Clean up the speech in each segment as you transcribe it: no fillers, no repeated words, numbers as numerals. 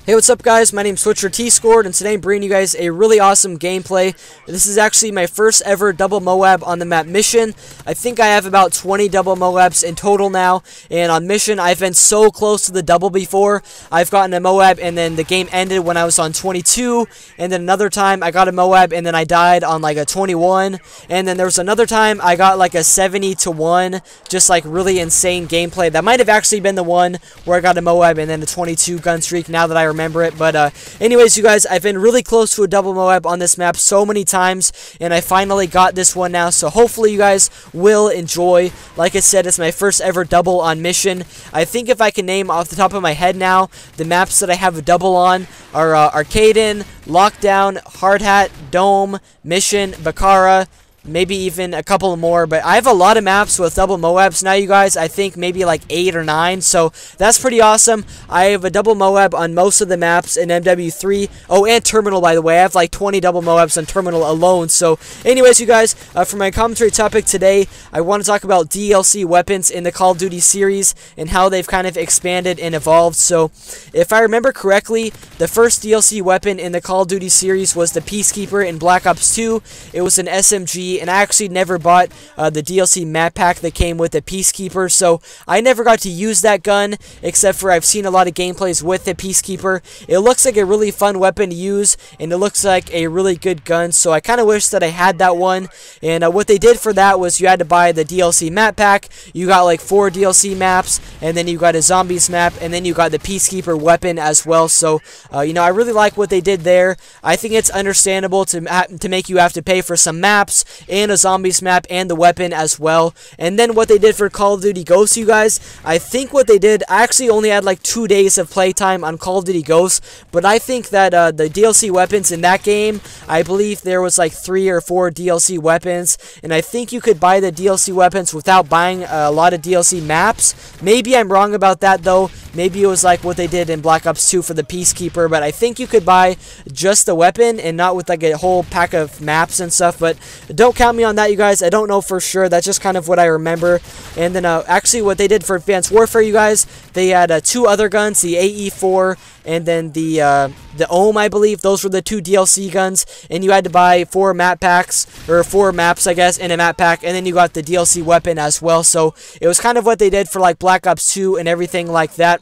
Hey, what's up guys? My name's Switcher T-Scored, and today I'm bringing you guys a really awesome gameplay. This is actually my first ever double MOAB on the map Mission. I think I have about 20 double MOABs in total now, and on Mission I've been so close to the double before. I've gotten a MOAB and then the game ended when I was on 22, and then another time I got a MOAB and then I died on like a 21, and then there was another time I got like a 70-1, just like really insane gameplay. That might have actually been the one where I got a MOAB and then a 22 gun streak, now that I remember it. But anyways, you guys, I've been really close to a double MOAB on this map so many times, and I finally got this one now, so hopefully you guys will enjoy. Like I said, it's my first ever double on Mission. I think if I can name off the top of my head now, the maps that I have a double on are Arcaden, Lockdown, Hard Hat, Dome, Mission, Bakara, maybe even a couple more, but I have a lot of maps with double MOABs now, you guys. I think maybe like 8 or 9, so that's pretty awesome. I have a double MOAB on most of the maps in MW3. Oh, and Terminal, by the way. I have like 20 double MOABs on Terminal alone. So anyways, you guys, for my commentary topic today, I want to talk about DLC weapons in the Call of Duty series and how they've kind of expanded and evolved. So if I remember correctly, the first DLC weapon in the Call of Duty series was the Peacekeeper in Black Ops 2. It was an SMG, and I actually never bought the DLC map pack that came with the Peacekeeper, so I never got to use that gun, except for I've seen a lot of gameplays with the Peacekeeper. It looks like a really fun weapon to use, and it looks like a really good gun, so I kind of wish that I had that one. And what they did for that was you had to buy the DLC map pack. You got like 4 DLC maps, and then you got a Zombies map, and then you got the Peacekeeper weapon as well. So you know, I really like what they did there. I think it's understandable to make you have to pay for some maps and a Zombies map and the weapon as well. And then what they did for Call of Duty Ghosts, you guys, I think what they did, I actually only had like 2 days of playtime on Call of Duty Ghosts, but I think that the DLC weapons in that game, I believe there was like 3 or 4 DLC weapons, and I think you could buy the DLC weapons without buying a lot of DLC maps. Maybe I'm wrong about that though. Maybe it was like what they did in Black Ops 2 for the Peacekeeper, but I think you could buy just the weapon and not with like a whole pack of maps and stuff. But don't count me on that, you guys. I don't know for sure. That's just kind of what I remember. And then actually what they did for Advanced Warfare, you guys, they had 2 other guns, the AE4 and then the MOAB, I believe. Those were the 2 DLC guns, and you had to buy 4 map packs, or 4 maps, I guess, in a map pack, and then you got the DLC weapon as well. So it was kind of what they did for like Black Ops 2 and everything like that.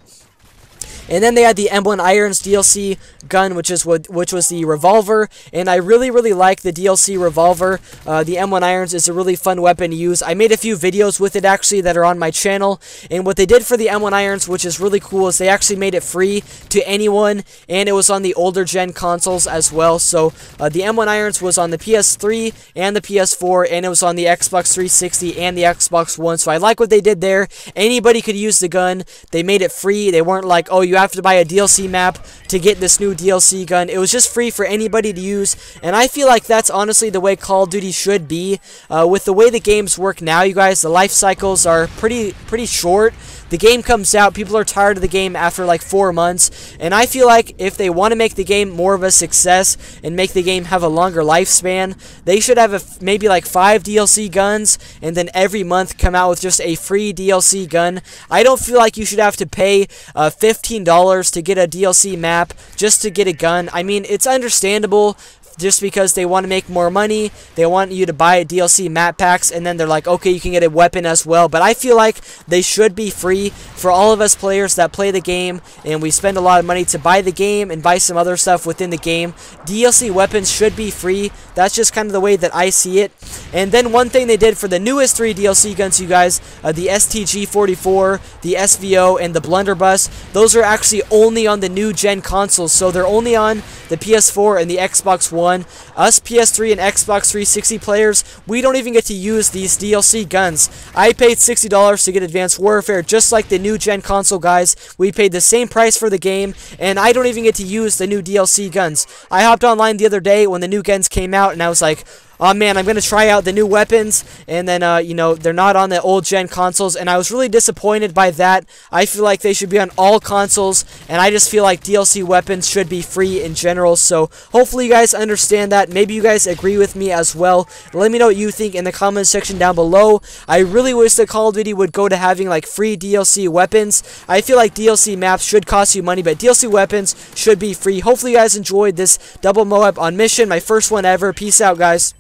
And then they had the M1 Irons DLC gun, which was the revolver, and I really like the DLC revolver. The M1 Irons is a really fun weapon to use. I made a few videos with it actually that are on my channel, and what they did for the M1 Irons, which is really cool, is they actually made it free to anyone, and it was on the older gen consoles as well. So the M1 Irons was on the PS3 and the PS4, and it was on the Xbox 360 and the Xbox One. So I like what they did there. Anybody could use the gun. They made it free. They weren't like, oh, you have to buy a DLC map to get this new DLC gun. It was just free for anybody to use, and I feel like that's honestly the way Call of Duty should be. With the way the games work now, you guys, the life cycles are pretty short. The game comes out, people are tired of the game after like 4 months, and I feel like if they want to make the game more of a success and make the game have a longer lifespan, they should have maybe like 5 DLC guns, and then every month come out with just a free DLC gun. I don't feel like you should have to pay $15 to get a DLC map just to get a gun. I mean, it's understandable, just because they want to make more money. They want you to buy DLC map packs, and then they're like, okay, you can get a weapon as well. But I feel like they should be free for all of us players that play the game, and we spend a lot of money to buy the game and buy some other stuff within the game. DLC weapons should be free. That's just kind of the way that I see it. And then one thing they did for the newest 3 DLC guns, you guys, the STG-44, the SVO, and the Blunderbuss, those are actually only on the new gen consoles, so they're only on the PS4 and the Xbox One. Us PS3 and Xbox 360 players, we don't even get to use these DLC guns. I paid $60 to get Advanced Warfare, just like the new gen console guys. We paid the same price for the game, and I don't even get to use the new DLC guns. I hopped online the other day when the new guns came out, and I was like, oh man, I'm going to try out the new weapons, and then, you know, they're not on the old gen consoles, and I was really disappointed by that. I feel like they should be on all consoles, and I just feel like DLC weapons should be free in general. So hopefully you guys understand that. Maybe you guys agree with me as well. Let me know what you think in the comments section down below. I really wish that Call of Duty would go to having like free DLC weapons. I feel like DLC maps should cost you money, but DLC weapons should be free. Hopefully you guys enjoyed this double MOAB on mission, my first one ever. Peace out, guys.